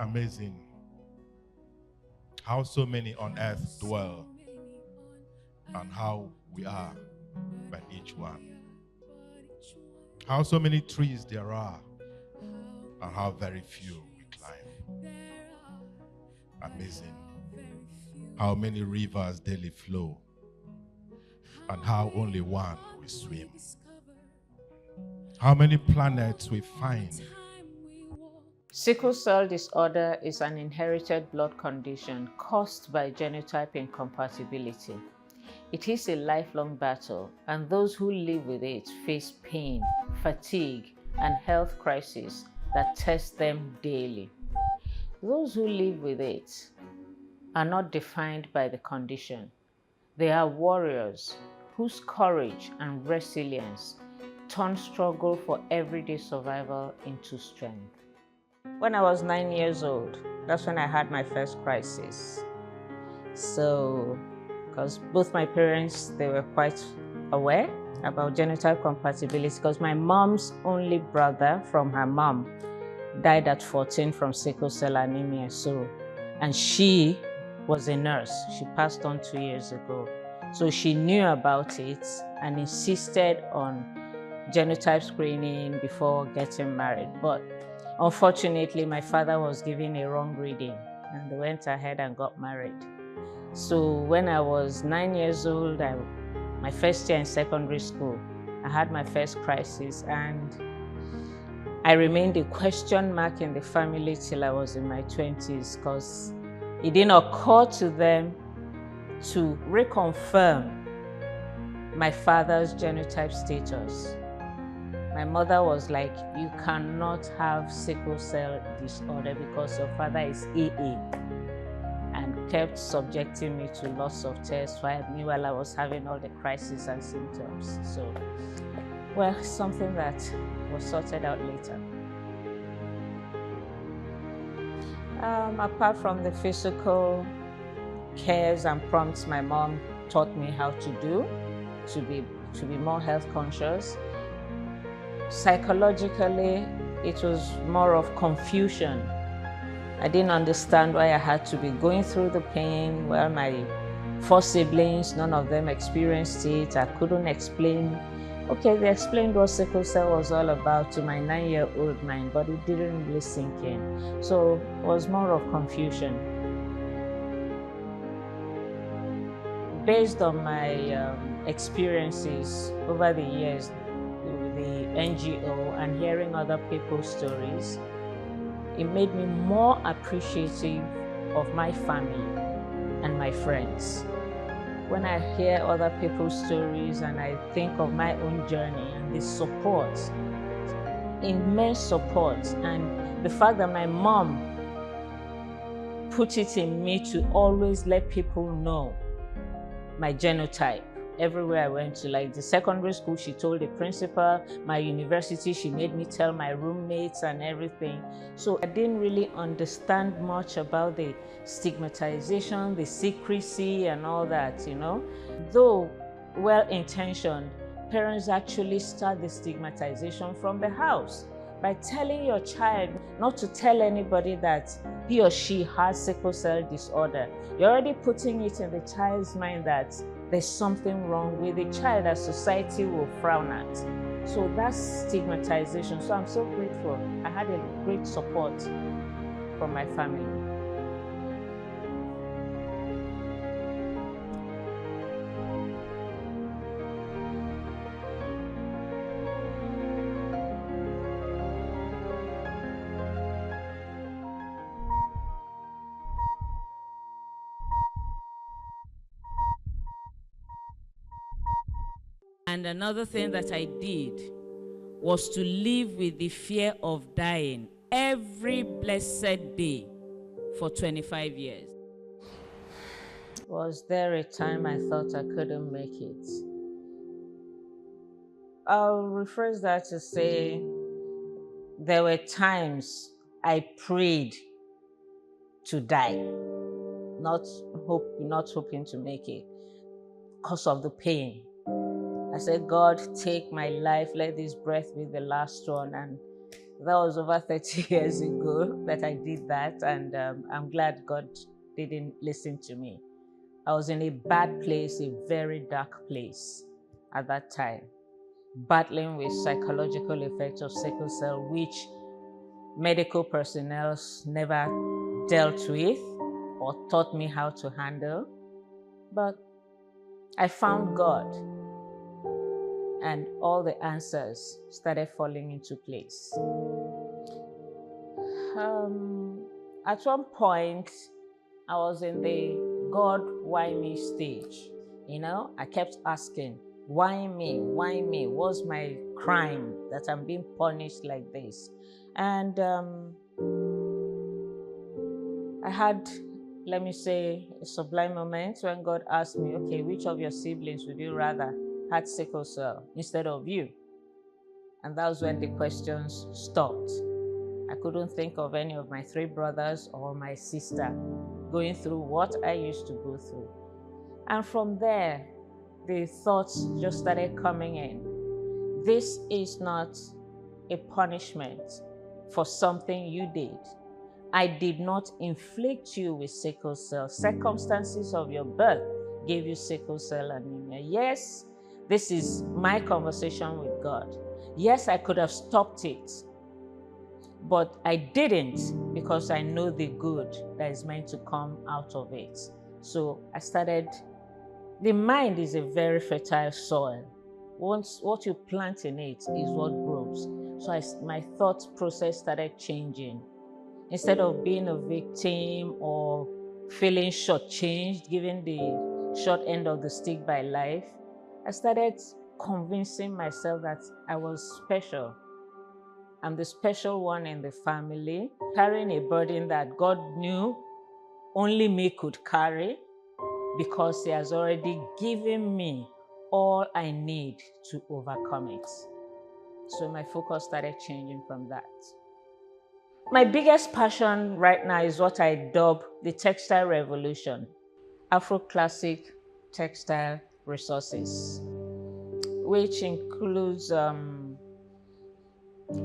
Amazing how so many on earth dwell and how we are by each one. How so many trees there are and how very few we climb. Amazing how many rivers daily flow and how only one we swim. How many planets we find. Sickle cell disorder is an inherited blood condition caused by genotype incompatibility. It is a lifelong battle, and those who live with it face pain, fatigue, and health crises that test them daily. Those who live with it are not defined by the condition. They are warriors whose courage and resilience turn struggle for everyday survival into strength. When I was 9 years old, that's when I had my first crisis. So, because both my parents, they were quite aware about genotype compatibility, because my mom's only brother from her mom died at 14 from sickle cell anemia. And she was a nurse. She passed on 2 years ago. So she knew about it and insisted on genotype screening before getting married. But unfortunately, my father was given a wrong reading and they went ahead and got married. So when I was 9 years old, my first year in secondary school, I had my first crisis, and I remained a question mark in the family till I was in my 20s, because it didn't occur to them to reconfirm my father's genotype status. My mother was like, you cannot have sickle cell disorder because your father is AA, and kept subjecting me to lots of tests while I was having all the crises and symptoms. So, well, something that was sorted out later. Apart from the physical cares and prompts my mom taught me how to do, to be more health conscious, psychologically, it was more of confusion. I didn't understand why I had to be going through the pain. Well, my 4 siblings, none of them experienced it. I couldn't explain. Okay, they explained what sickle cell was all about to my 9-year-old mind, but it didn't really sink in. So it was more of confusion. Based on my experiences over the years with the NGO and hearing other people's stories, it made me more appreciative of my family and my friends. When I hear other people's stories and I think of my own journey and the support, immense support, and the fact that my mom put it in me to always let people know my genotype. Everywhere I went to, like the secondary school, she told the principal, my university, she made me tell my roommates and everything. So I didn't really understand much about the stigmatization, the secrecy and all that, you know. Though well-intentioned, parents actually start the stigmatization from the house by telling your child not to tell anybody that he or she has sickle cell disorder. You're already putting it in the child's mind that there's something wrong with the child that society will frown at. So that's stigmatization. So I'm so grateful. I had a great support from my family. And another thing that I did was to live with the fear of dying every blessed day for 25 years. Was there a time I thought I couldn't make it? I'll rephrase that to say there were times I prayed to die, not hoping to make it because of the pain. I said, God, take my life, let this breath be the last one. And That was over 30 years ago that I did that, and I'm glad God didn't listen to me. I was in a bad place, a very dark place at that time, battling with psychological effects of sickle cell, which medical personnel never dealt with or taught me how to handle. But I found God, and all the answers started falling into place. At one point, I was in the God, why me stage. I kept asking, why me? Why me? What's my crime that I'm being punished like this? And I had, let me say, a sublime moment when God asked me, okay, which of your siblings would you rather had sickle cell instead of you? And that was when the questions stopped. I couldn't think of any of my 3 brothers or my sister going through what I used to go through. And from there, the thoughts just started coming in. This is not a punishment for something you did. I did not inflict you with sickle cell. Circumstances of your birth gave you sickle cell anemia. Yes, this is my conversation with God. Yes, I could have stopped it, but I didn't, because I know the good that is meant to come out of it. So I started, the mind is a very fertile soil. Once what you plant in it is what grows. So my thought process started changing. Instead of being a victim or feeling shortchanged, given the short end of the stick by life, I started convincing myself that I was special. I'm the special one in the family, carrying a burden that God knew only me could carry, because He has already given me all I need to overcome it. So my focus started changing from that. My biggest passion right now is what I dub the textile revolution, Afro-classic textile resources, which includes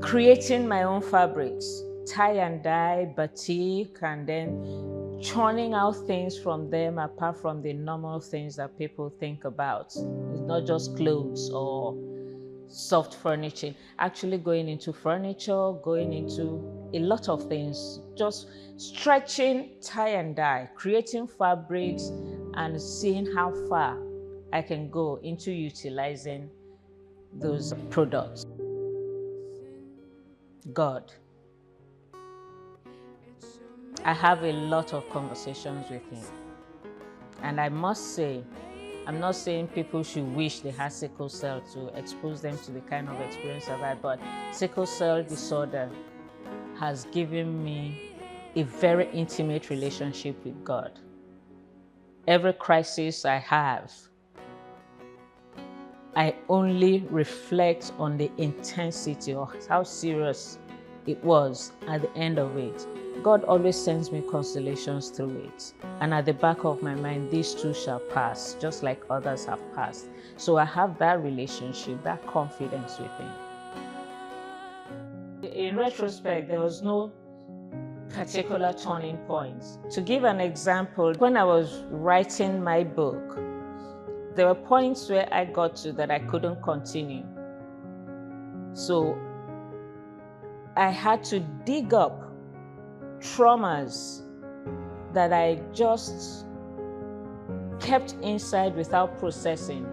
creating my own fabrics, tie and dye, batik, and then churning out things from them apart from the normal things that people think about. It's not just clothes or soft furniture, actually going into furniture, going into a lot of things, just stretching tie and dye, creating fabrics, and seeing how far I can go into utilizing those products. God. I have a lot of conversations with Him. And I must say, I'm not saying people should wish they had sickle cell to expose them to the kind of experience I've had, but sickle cell disorder has given me a very intimate relationship with God. Every crisis I have, I only reflect on the intensity or how serious it was at the end of it. God always sends me consolations through it. And at the back of my mind, these too shall pass, just like others have passed. So I have that relationship, that confidence with Him. In retrospect, there was no particular turning point. To give an example, when I was writing my book, there were points where I got to that I couldn't continue. So I had to dig up traumas that I just kept inside without processing.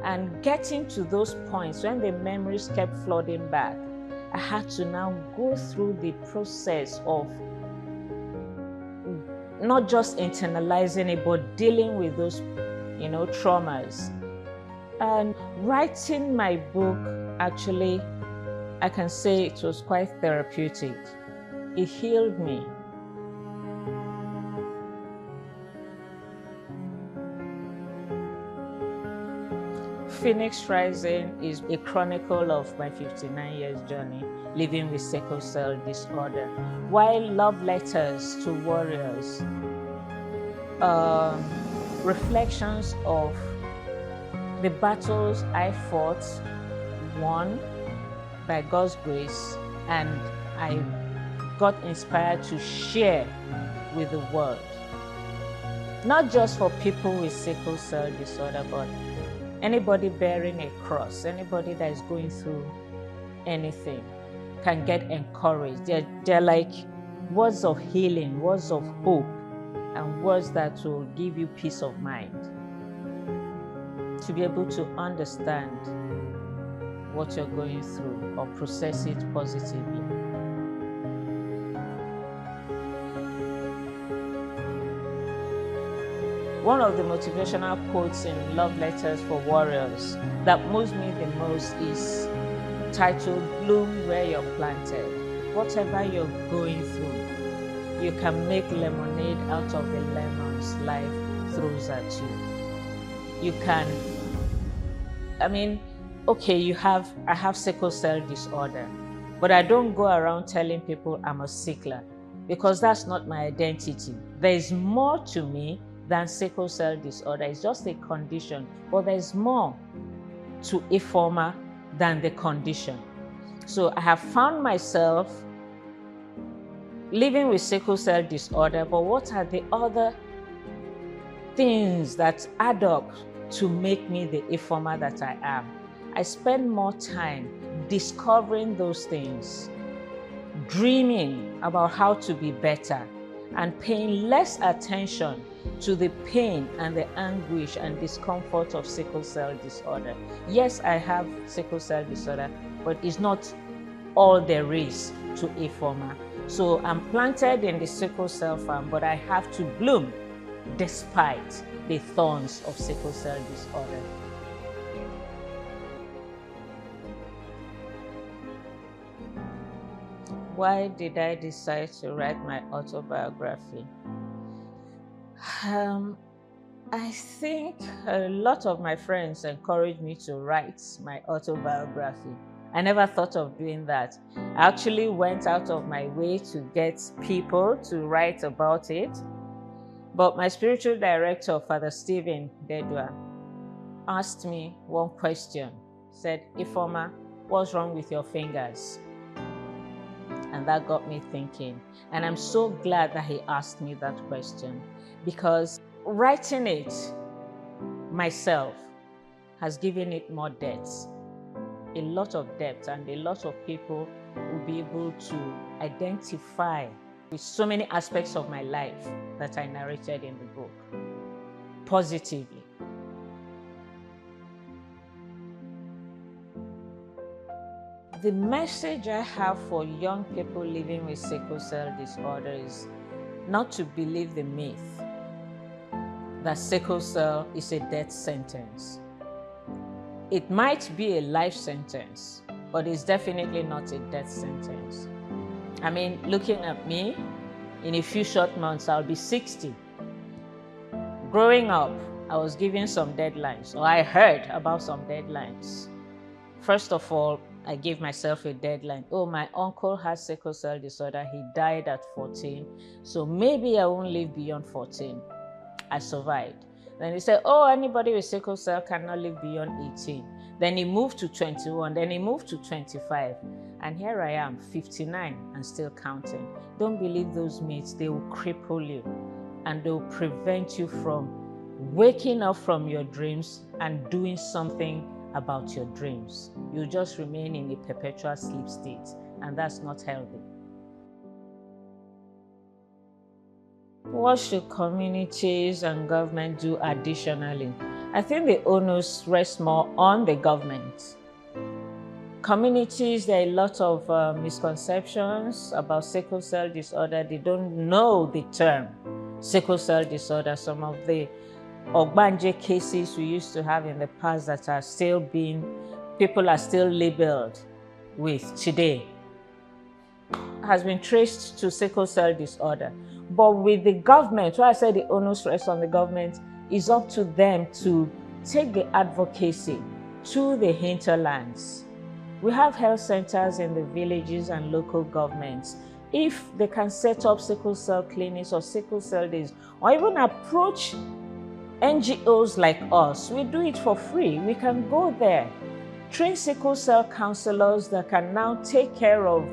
And getting to those points when the memories kept flooding back, I had to now go through the process of not just internalizing it, but dealing with those, traumas. And writing my book, actually, I can say it was quite therapeutic. It healed me. Phoenixrising is a chronicle of my 59 years journey living with sickle cell disorder, while Love Letters to Warriors, reflections of the battles I fought, won by God's grace, and I got inspired to share with the world. Not just for people with sickle cell disorder, but anybody bearing a cross, anybody that is going through anything can get encouraged. They're like words of healing, words of hope, and words that will give you peace of mind to be able to understand what you're going through or process it positively. One of the motivational quotes in Love Letters for Warriors that moves me the most is titled "Bloom Where You're Planted." Whatever you're going through, you can make lemonade out of the lemons life throws at you. You can, okay, I have sickle cell disorder, but I don't go around telling people I'm a sickler because that's not my identity. There is more to me than sickle cell disorder. It's just a condition, but there's more to IFOMA than the condition. So I have found myself living with sickle cell disorder, but what are the other things that add up to make me the IFOMA that I am? I spend more time discovering those things, dreaming about how to be better, and paying less attention to the pain and the anguish and discomfort of sickle cell disorder. Yes, I have sickle cell disorder, but it's not all there is to IFOMA. So I'm planted in the sickle cell farm, but I have to bloom despite the thorns of sickle cell disorder. Why did I decide to write my autobiography? I think a lot of my friends encouraged me to write my autobiography. I never thought of doing that. I actually went out of my way to get people to write about it. But my spiritual director, Father Stephen Dedua, asked me one question. Said, "Ifoma, what's wrong with your fingers?" And that got me thinking. And I'm so glad that he asked me that question, because writing it myself has given it more depth, a lot of depth, and a lot of people will be able to identify with so many aspects of my life that I narrated in the book positively. The message I have for young people living with sickle cell disorder is not to believe the myth that sickle cell is a death sentence. It might be a life sentence, but it's definitely not a death sentence. I mean, looking at me, in a few short months, I'll be 60. Growing up, I was given some deadlines, or I heard about some deadlines. First of all, I gave myself a deadline. Oh, my uncle has sickle cell disorder. He died at 14. So maybe I won't live beyond 14. I survived. Then he said, oh, anybody with sickle cell cannot live beyond 18. Then he moved to 21. Then he moved to 25. And here I am, 59 and still counting. Don't believe those myths. They will cripple you and they will prevent you from waking up from your dreams and doing something about your dreams. You just remain in a perpetual sleep state, and that's not healthy. What should communities and government do additionally? I think the onus rests more on the government. Communities, there are a lot of misconceptions about sickle cell disorder. They don't know the term sickle cell disorder. Some of the Ogbanje cases we used to have in the past that are still people are still labeled with today, has been traced to sickle cell disorder. But with the government, why I say the onus rests on the government, is up to them to take the advocacy to the hinterlands. We have health centers in the villages and local governments. If they can set up sickle cell clinics or sickle cell days, or even approach NGOs like us, we do it for free. We can go there trained sickle cell counselors that can now take care of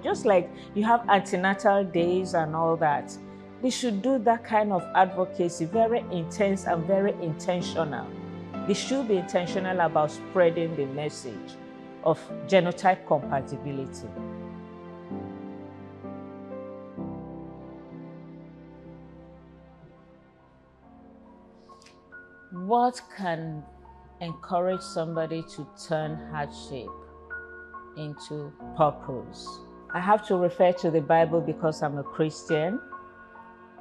just like you have antenatal days and all that. They should do that kind of advocacy, very intense and very intentional. They should be intentional about spreading the message of genotype compatibility. What can encourage somebody to turn hardship into purpose? I have to refer to the Bible because I'm a Christian.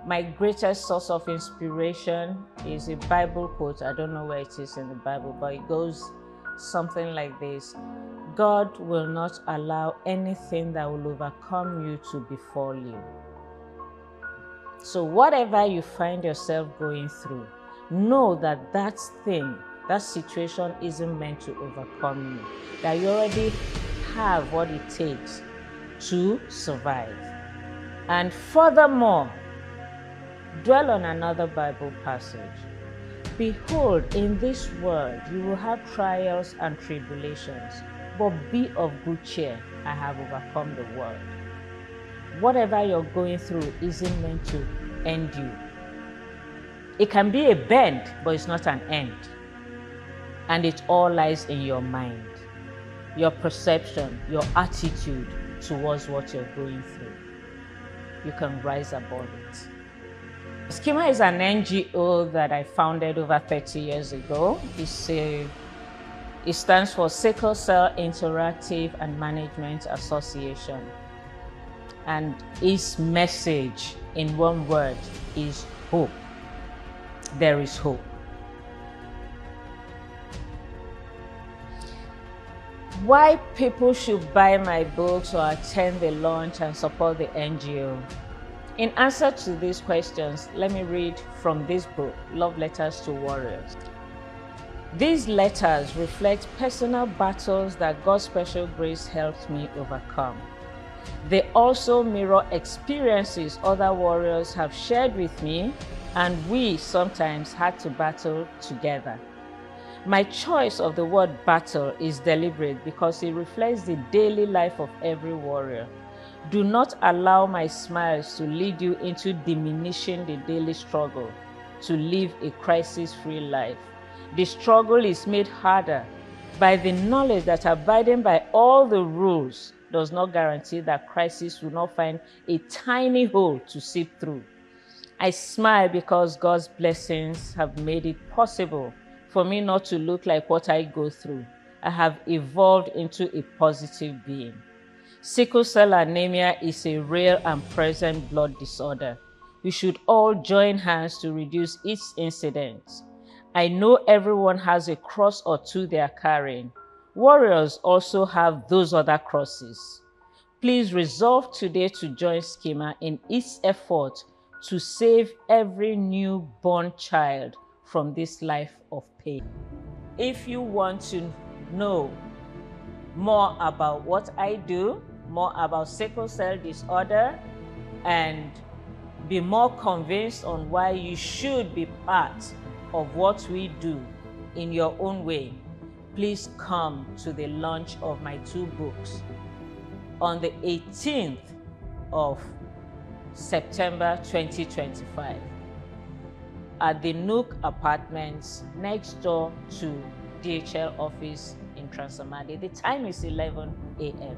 My greatest source of inspiration is a Bible quote. I don't know where it is in the Bible, but it goes something like this: God will not allow anything that will overcome you to befall you. So whatever you find yourself going through, know that that situation isn't meant to overcome you, that you already have what it takes to survive. And furthermore, dwell on another Bible passage. Behold, in this world you will have trials and tribulations, but be of good cheer, I have overcome the world. Whatever you're going through isn't meant to end you. It can be a bend, but it's not an end. And it all lies in your mind, your perception, your attitude towards what you're going through. You can rise above it. Scima is an NGO that I founded over 30 years ago. It stands for Sickle Cell Interactive and Management Association. And its message in one word is hope. There is hope. Why people should buy my books or attend the launch and support the NGO? In answer to these questions, let me read from this book, Love Letters to Warriors. These letters reflect personal battles that God's special grace helped me overcome. They also mirror experiences other warriors have shared with me, and we sometimes had to battle together. My choice of the word battle is deliberate because it reflects the daily life of every warrior. Do not allow my smiles to lead you into diminishing the daily struggle to live a crisis-free life. The struggle is made harder by the knowledge that abiding by all the rules does not guarantee that crisis will not find a tiny hole to seep through. I smile because God's blessings have made it possible for me not to look like what I go through. I have evolved into a positive being. Sickle cell anemia is a real and present blood disorder. We should all join hands to reduce its incidence. I know everyone has a cross or two they are carrying. Warriors also have those other crosses. Please resolve today to join Scima in its effort to save every newborn child from this life of pain. If you want to know more about what I do, more about sickle cell disorder, and be more convinced on why you should be part of what we do in your own way, please come to the launch of my 2 books on the 18th of September 2025 at the Nook apartments next door to DHL office in Trans-Amadi. The time is 11 a.m.